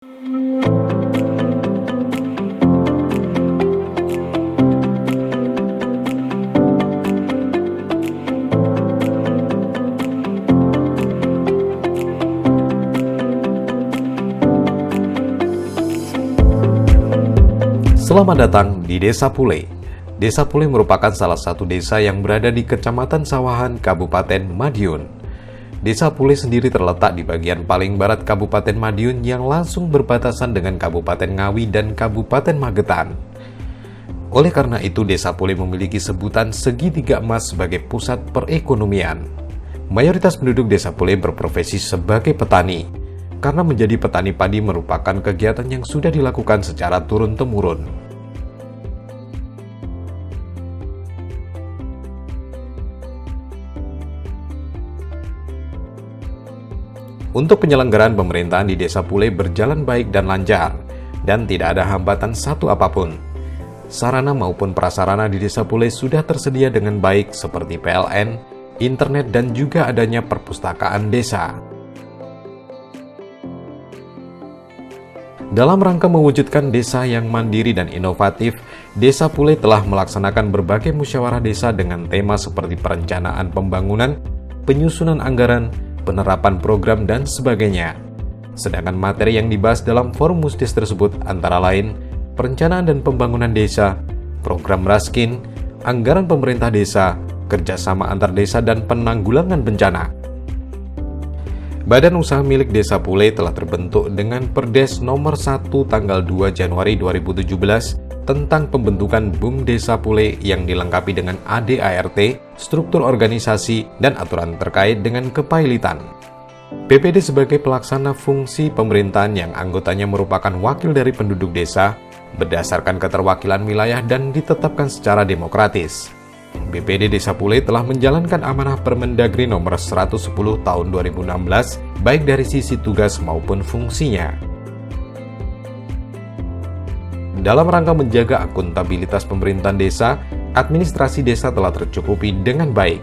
Selamat datang di Desa Pule. Desa Pule merupakan salah satu desa yang berada di Kecamatan Sawahan, Kabupaten Madiun. Desa Pule sendiri terletak di bagian paling barat Kabupaten Madiun yang langsung berbatasan dengan Kabupaten Ngawi dan Kabupaten Magetan. Oleh karena itu, Desa Pule memiliki sebutan segitiga emas sebagai pusat perekonomian. Mayoritas penduduk Desa Pule berprofesi sebagai petani, karena menjadi petani padi merupakan kegiatan yang sudah dilakukan secara turun-temurun. Untuk penyelenggaraan pemerintahan di Desa Pule berjalan baik dan lancar, dan tidak ada hambatan satu apapun. Sarana maupun prasarana di Desa Pule sudah tersedia dengan baik seperti PLN, internet, dan juga adanya perpustakaan desa. Dalam rangka mewujudkan desa yang mandiri dan inovatif, Desa Pule telah melaksanakan berbagai musyawarah desa dengan tema seperti perencanaan pembangunan, penyusunan anggaran, penerapan program, dan sebagainya. Sedangkan materi yang dibahas dalam forum musdes tersebut antara lain perencanaan dan pembangunan desa, program Raskin, anggaran pemerintah desa, kerjasama antar desa, dan penanggulangan bencana. Badan usaha milik Desa Pule telah terbentuk dengan Perdes nomor 1 tanggal 2 Januari 2017 tentang pembentukan BUM Desa Pule yang dilengkapi dengan ADART, struktur organisasi, dan aturan terkait dengan kepailitan. BPD sebagai pelaksana fungsi pemerintahan yang anggotanya merupakan wakil dari penduduk desa berdasarkan keterwakilan wilayah dan ditetapkan secara demokratis. BPD Desa Pule telah menjalankan amanah Permendagri nomor 110 tahun 2016 baik dari sisi tugas maupun fungsinya. Dalam rangka menjaga akuntabilitas pemerintahan desa, administrasi desa telah tercukupi dengan baik.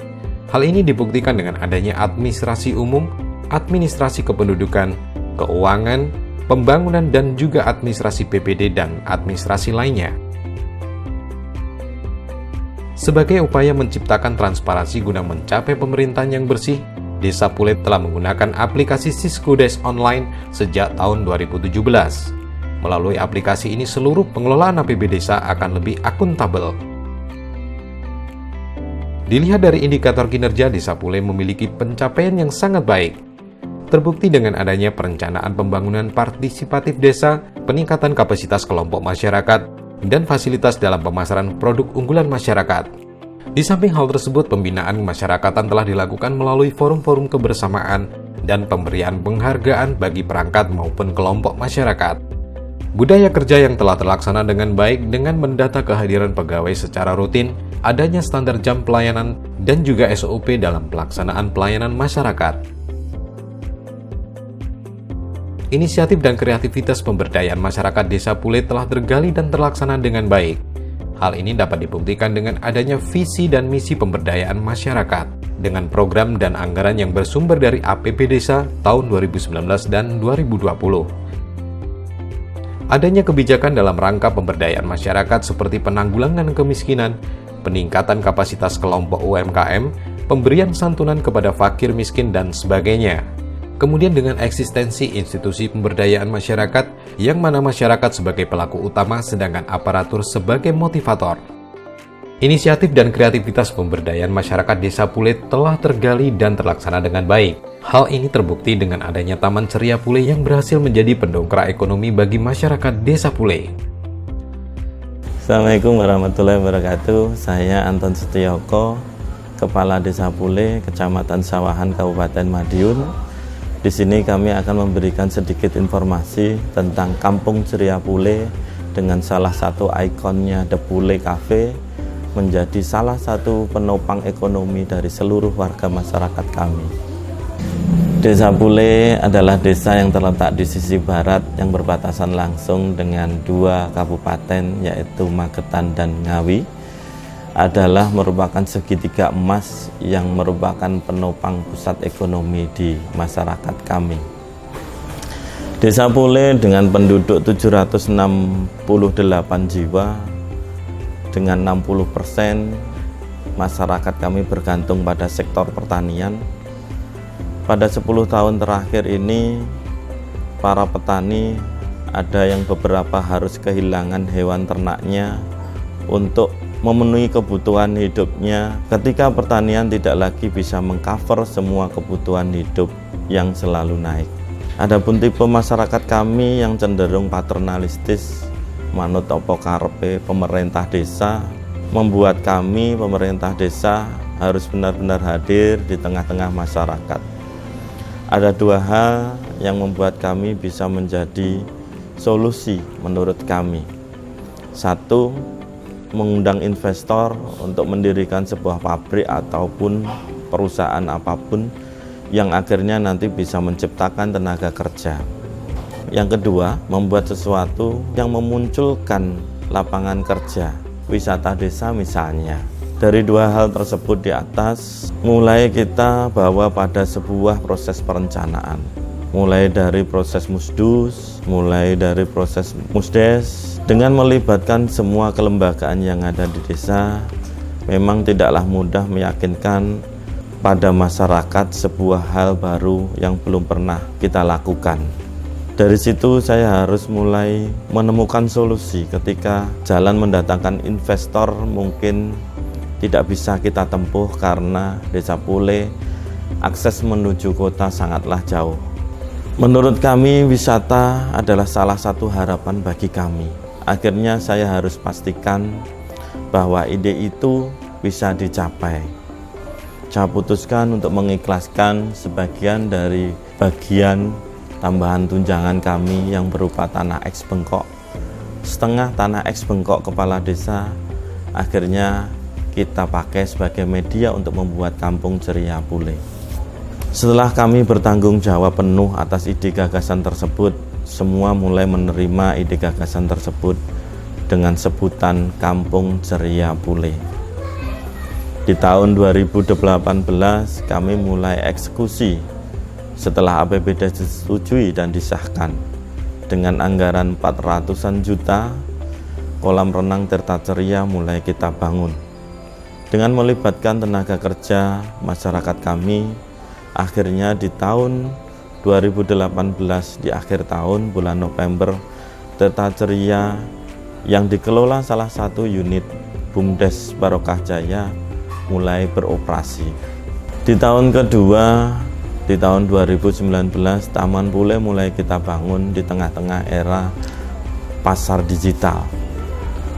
Hal ini dibuktikan dengan adanya administrasi umum, administrasi kependudukan, keuangan, pembangunan, dan juga administrasi PPD dan administrasi lainnya. Sebagai upaya menciptakan transparansi guna mencapai pemerintahan yang bersih, Desa Pule telah menggunakan aplikasi Siskudes Online sejak tahun 2017. Melalui aplikasi ini, seluruh pengelolaan APB desa akan lebih akuntabel. Dilihat dari indikator kinerja, Desa Pule memiliki pencapaian yang sangat baik. Terbukti dengan adanya perencanaan pembangunan partisipatif desa, peningkatan kapasitas kelompok masyarakat, dan fasilitas dalam pemasaran produk unggulan masyarakat. Di samping hal tersebut, pembinaan masyarakatan telah dilakukan melalui forum-forum kebersamaan dan pemberian penghargaan bagi perangkat maupun kelompok masyarakat. Budaya kerja yang telah terlaksana dengan baik dengan mendata kehadiran pegawai secara rutin, adanya standar jam pelayanan, dan juga SOP dalam pelaksanaan pelayanan masyarakat. Inisiatif dan kreativitas pemberdayaan masyarakat Desa Pule telah tergali dan terlaksana dengan baik. Hal ini dapat dibuktikan dengan adanya visi dan misi pemberdayaan masyarakat dengan program dan anggaran yang bersumber dari APB Desa tahun 2019 dan 2020. Adanya kebijakan dalam rangka pemberdayaan masyarakat seperti penanggulangan kemiskinan, peningkatan kapasitas kelompok UMKM, pemberian santunan kepada fakir miskin, dan sebagainya. Kemudian dengan eksistensi institusi pemberdayaan masyarakat, yang mana masyarakat sebagai pelaku utama sedangkan aparatur sebagai motivator. Inisiatif dan kreativitas pemberdayaan masyarakat Desa Pule telah tergali dan terlaksana dengan baik. Hal ini terbukti dengan adanya Taman Ceria Pule yang berhasil menjadi pendongkrak ekonomi bagi masyarakat Desa Pule. Assalamualaikum warahmatullahi wabarakatuh. Saya Anton Setioko, Kepala Desa Pule, Kecamatan Sawahan, Kabupaten Madiun. Di sini kami akan memberikan sedikit informasi tentang Kampung Ceria Pule dengan salah satu ikonnya The Pule Cafe menjadi salah satu penopang ekonomi dari seluruh warga masyarakat kami. Desa Pule adalah desa yang terletak di sisi barat yang berbatasan langsung dengan dua kabupaten yaitu Magetan dan Ngawi. Adalah merupakan segitiga emas yang merupakan penopang pusat ekonomi di masyarakat kami. Desa Pule dengan penduduk 768 jiwa, dengan 60% masyarakat kami bergantung pada sektor pertanian. Pada 10 tahun terakhir ini, para petani ada yang beberapa harus kehilangan hewan ternaknya untuk memenuhi kebutuhan hidupnya ketika pertanian tidak lagi bisa mengcover semua kebutuhan hidup yang selalu naik. Adapun tipe masyarakat kami yang cenderung paternalistis, manut opo karepe pemerintah desa, membuat kami pemerintah desa harus benar-benar hadir di tengah-tengah masyarakat. Ada dua hal yang membuat kami bisa menjadi solusi menurut kami. Satu, mengundang investor untuk mendirikan sebuah pabrik ataupun perusahaan apapun yang akhirnya nanti bisa menciptakan tenaga kerja. Yang kedua, membuat sesuatu yang memunculkan lapangan kerja, wisata desa misalnya. Dari dua hal tersebut di atas, mulai kita bawa pada sebuah proses perencanaan. Mulai dari proses musdus, mulai dari proses musdes, dengan melibatkan semua kelembagaan yang ada di desa, memang tidaklah mudah meyakinkan pada masyarakat sebuah hal baru yang belum pernah kita lakukan. Dari situ saya harus mulai menemukan solusi ketika jalan mendatangkan investor mungkin tidak bisa kita tempuh karena Desa Pule akses menuju kota sangatlah jauh. Menurut kami, wisata adalah salah satu harapan bagi kami. Akhirnya saya harus pastikan bahwa ide itu bisa dicapai. Saya putuskan untuk mengikhlaskan sebagian dari bagian tambahan tunjangan kami yang berupa tanah eks bengkok. Setengah tanah eks bengkok kepala desa akhirnya kita pakai sebagai media untuk membuat Kampung Ceria Pule. Setelah kami bertanggung jawab penuh atas ide gagasan tersebut, semua mulai menerima ide gagasan tersebut dengan sebutan Kampung Ceria Pule. Di tahun 2018 kami mulai eksekusi setelah APBD disetujui dan disahkan. Dengan anggaran 400-an juta, kolam renang Tirta Ceria mulai kita bangun. Dengan melibatkan tenaga kerja masyarakat kami, akhirnya di tahun 2018 di akhir tahun bulan November, Tirta Ceria yang dikelola salah satu unit BUMDes Barokah Jaya mulai beroperasi. Di tahun kedua, di tahun 2019, Taman Pule mulai kita bangun di tengah-tengah era pasar digital.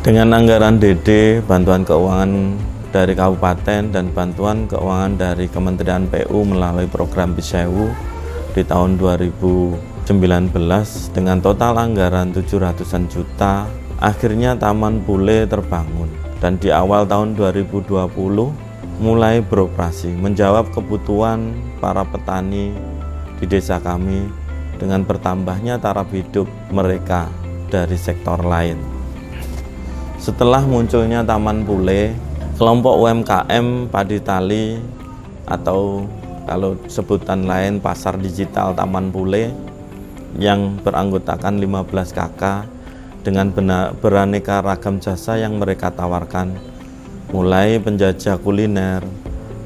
Dengan anggaran DD, bantuan keuangan dari kabupaten dan bantuan keuangan dari Kementerian PU melalui program Bisewu di tahun 2019 dengan total anggaran 700-an juta, akhirnya Taman Pule terbangun. Dan di awal tahun 2020 mulai beroperasi, menjawab kebutuhan para petani di desa kami dengan bertambahnya taraf hidup mereka dari sektor lain. Setelah munculnya Taman Pule, kelompok UMKM Padi Tali atau kalau sebutan lain Pasar Digital Taman Pule yang beranggotakan 15 KK dengan beraneka ragam jasa yang mereka tawarkan, mulai penjajah kuliner,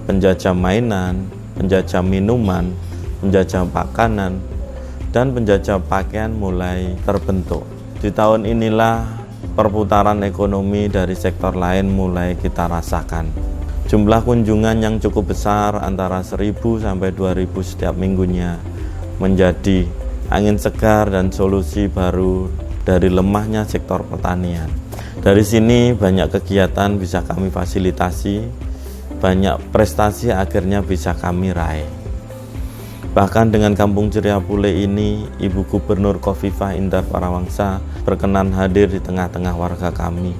penjajah mainan, penjajah minuman, penjajah makanan, dan penjajah pakaian mulai terbentuk. Di tahun inilah perputaran ekonomi dari sektor lain mulai kita rasakan. Jumlah kunjungan yang cukup besar antara 1.000 sampai 2.000 setiap minggunya menjadi angin segar dan solusi baru dari lemahnya sektor pertanian. Dari sini banyak kegiatan bisa kami fasilitasi, banyak prestasi akhirnya bisa kami raih. Bahkan dengan Kampung Ceria Pule ini, Ibu Gubernur Khofifah Indar Parawangsa berkenan hadir di tengah-tengah warga kami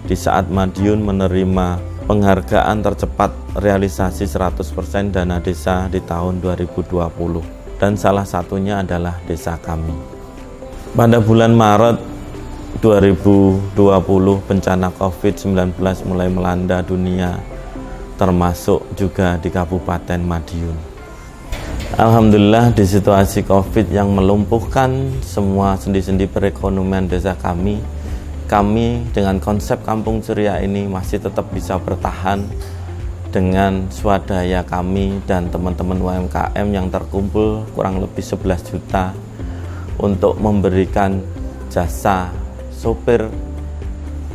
di saat Madiun menerima penghargaan tercepat realisasi 100% dana desa di tahun 2020, dan salah satunya adalah desa kami. Pada bulan Maret 2020 bencana COVID-19 mulai melanda dunia, termasuk juga di Kabupaten Madiun. Alhamdulillah, di situasi COVID yang melumpuhkan semua sendi-sendi perekonomian desa kami dengan konsep Kampung Ceria ini masih tetap bisa bertahan dengan swadaya kami dan teman-teman UMKM yang terkumpul kurang lebih 11 juta untuk memberikan jasa sopir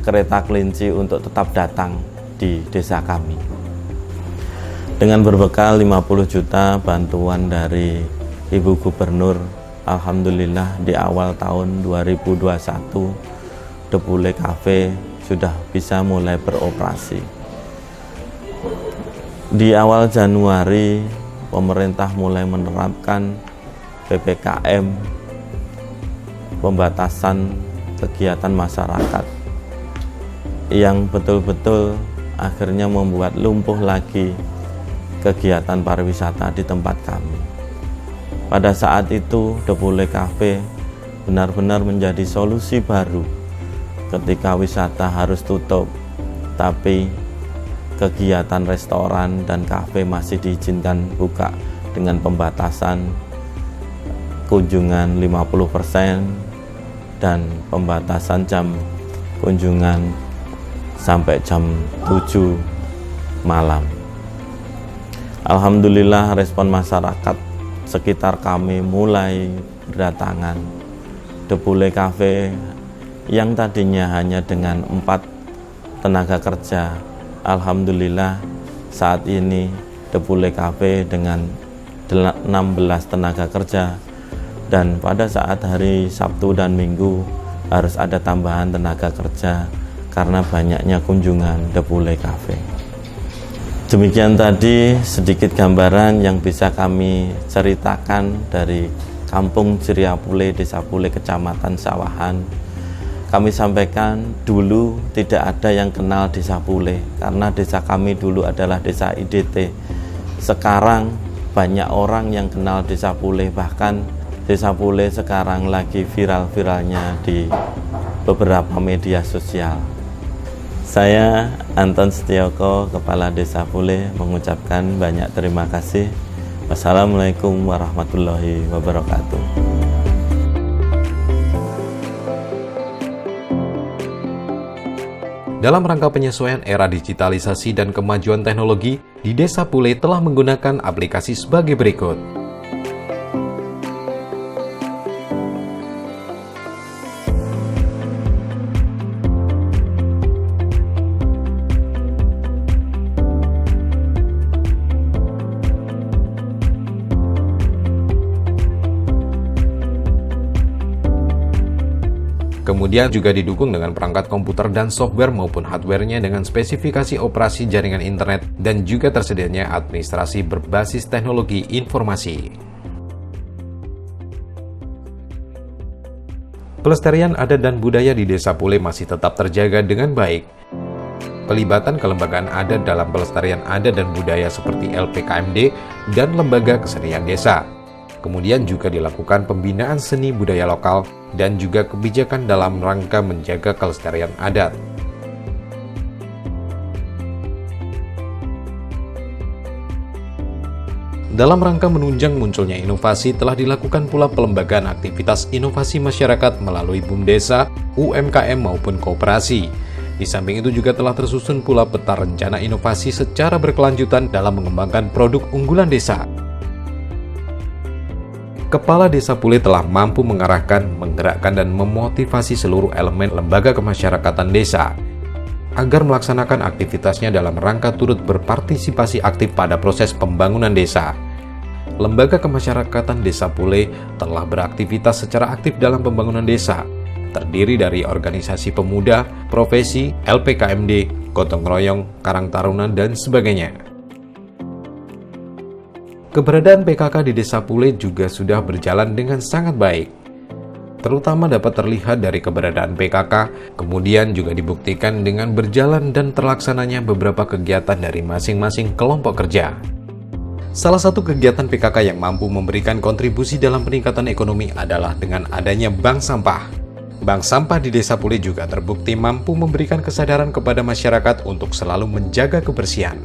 kereta kelinci untuk tetap datang di desa kami. Dengan berbekal 50 juta bantuan dari Ibu Gubernur, alhamdulillah di awal tahun 2021 Debule Cafe sudah bisa mulai beroperasi. Di awal Januari pemerintah mulai menerapkan PPKM, pembatasan kegiatan masyarakat yang betul-betul akhirnya membuat lumpuh lagi kegiatan pariwisata di tempat kami. Pada saat itu Debule Cafe benar-benar menjadi solusi baru ketika wisata harus tutup, tapi kegiatan restoran dan kafe masih diizinkan buka dengan pembatasan kunjungan 50% dan pembatasan jam kunjungan sampai jam 7 malam. Alhamdulillah respon masyarakat sekitar kami mulai berdatangan. Debule Cafe yang tadinya hanya dengan 4 tenaga kerja, alhamdulillah saat ini Debule Cafe dengan 16 tenaga kerja, dan pada saat hari Sabtu dan Minggu harus ada tambahan tenaga kerja karena banyaknya kunjungan Debule Cafe. Demikian tadi sedikit gambaran yang bisa kami ceritakan dari Kampung Ceria Pule, Desa Pule, Kecamatan Sawahan. Kami sampaikan dulu tidak ada yang kenal Desa Pule karena desa kami dulu adalah desa IDT. Sekarang banyak orang yang kenal Desa Pule, bahkan Desa Pule sekarang lagi viral-viralnya di beberapa media sosial. Saya Anton Setioko, Kepala Desa Pule, mengucapkan banyak terima kasih. Wassalamualaikum warahmatullahi wabarakatuh. Dalam rangka penyesuaian era digitalisasi dan kemajuan teknologi, di Desa Pule telah menggunakan aplikasi sebagai berikut. Kemudian juga didukung dengan perangkat komputer dan software maupun hardware-nya dengan spesifikasi operasi jaringan internet dan juga tersedianya administrasi berbasis teknologi informasi. Pelestarian adat dan budaya di Desa Pule masih tetap terjaga dengan baik. Pelibatan kelembagaan adat dalam pelestarian adat dan budaya seperti LPKMD dan Lembaga Kesenian Desa. Kemudian juga dilakukan pembinaan seni budaya lokal dan juga kebijakan dalam rangka menjaga kelestarian adat. Dalam rangka menunjang munculnya inovasi, telah dilakukan pula pelembagaan aktivitas inovasi masyarakat melalui BUM Desa, UMKM maupun koperasi. Di samping itu juga telah tersusun pula peta rencana inovasi secara berkelanjutan dalam mengembangkan produk unggulan desa. Kepala Desa Pule telah mampu mengarahkan, menggerakkan, dan memotivasi seluruh elemen lembaga kemasyarakatan desa agar melaksanakan aktivitasnya dalam rangka turut berpartisipasi aktif pada proses pembangunan desa. Lembaga kemasyarakatan Desa Pule telah beraktivitas secara aktif dalam pembangunan desa, terdiri dari organisasi pemuda, profesi, LPKMD, gotong royong, karang taruna, dan sebagainya. Keberadaan PKK di Desa Pule juga sudah berjalan dengan sangat baik. Terutama dapat terlihat dari keberadaan PKK, kemudian juga dibuktikan dengan berjalan dan terlaksananya beberapa kegiatan dari masing-masing kelompok kerja. Salah satu kegiatan PKK yang mampu memberikan kontribusi dalam peningkatan ekonomi adalah dengan adanya bank sampah. Bank sampah di Desa Pule juga terbukti mampu memberikan kesadaran kepada masyarakat untuk selalu menjaga kebersihan.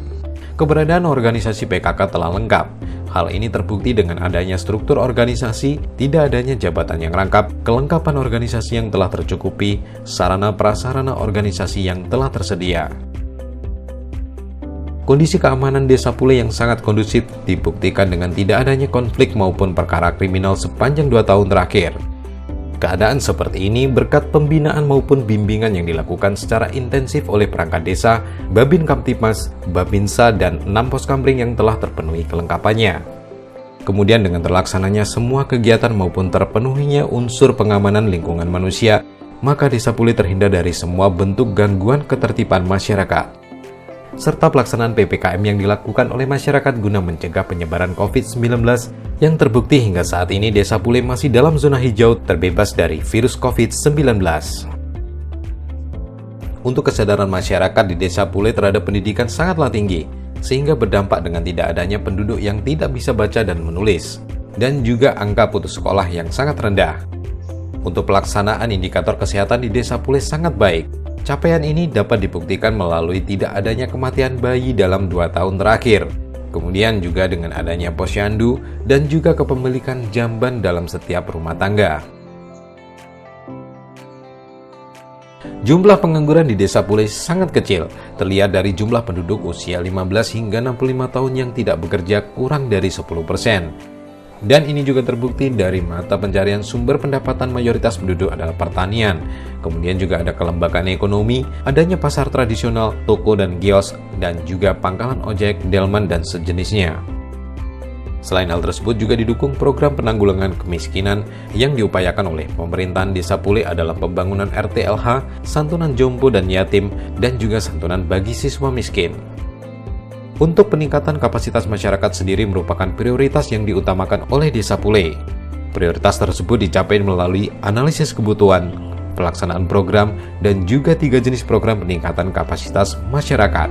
Keberadaan organisasi PKK telah lengkap, Hal ini terbukti dengan adanya struktur organisasi, tidak adanya jabatan yang rangkap, kelengkapan organisasi yang telah tercukupi, sarana prasarana organisasi yang telah tersedia. Kondisi keamanan Desa Pule yang sangat kondusif dibuktikan dengan tidak adanya konflik maupun perkara kriminal sepanjang 2 tahun terakhir. Keadaan seperti ini berkat pembinaan maupun bimbingan yang dilakukan secara intensif oleh perangkat desa, Babin Kamtipmas, Babinsa, dan 6 pos kamling yang telah terpenuhi kelengkapannya. Kemudian dengan terlaksananya semua kegiatan maupun terpenuhinya unsur pengamanan lingkungan manusia, maka Desa Pule terhindar dari semua bentuk gangguan ketertiban masyarakat. Serta pelaksanaan PPKM yang dilakukan oleh masyarakat guna mencegah penyebaran COVID-19 yang terbukti hingga saat ini Desa Pule masih dalam zona hijau terbebas dari virus COVID-19. Untuk kesadaran masyarakat di Desa Pule terhadap pendidikan sangatlah tinggi, sehingga berdampak dengan tidak adanya penduduk yang tidak bisa baca dan menulis, dan juga angka putus sekolah yang sangat rendah. Untuk pelaksanaan indikator kesehatan di Desa Pule sangat baik. Capaian ini dapat dibuktikan melalui tidak adanya kematian bayi dalam 2 tahun terakhir. Kemudian juga dengan adanya posyandu dan juga kepemilikan jamban dalam setiap rumah tangga. Jumlah pengangguran di Desa Pule sangat kecil, terlihat dari jumlah penduduk usia 15 hingga 65 tahun yang tidak bekerja kurang dari 10%. Dan ini juga terbukti dari mata pencarian sumber pendapatan mayoritas penduduk adalah pertanian. Kemudian juga ada kelembagaan ekonomi, adanya pasar tradisional, toko dan kios, dan juga pangkalan ojek, delman, dan sejenisnya. Selain hal tersebut juga didukung program penanggulangan kemiskinan yang diupayakan oleh pemerintahan Desa Pule adalah pembangunan RTLH, santunan jompo dan yatim, dan juga santunan bagi siswa miskin. Untuk peningkatan kapasitas masyarakat sendiri merupakan prioritas yang diutamakan oleh Desa Pule. Prioritas tersebut dicapai melalui analisis kebutuhan, pelaksanaan program, dan juga 3 jenis program peningkatan kapasitas masyarakat.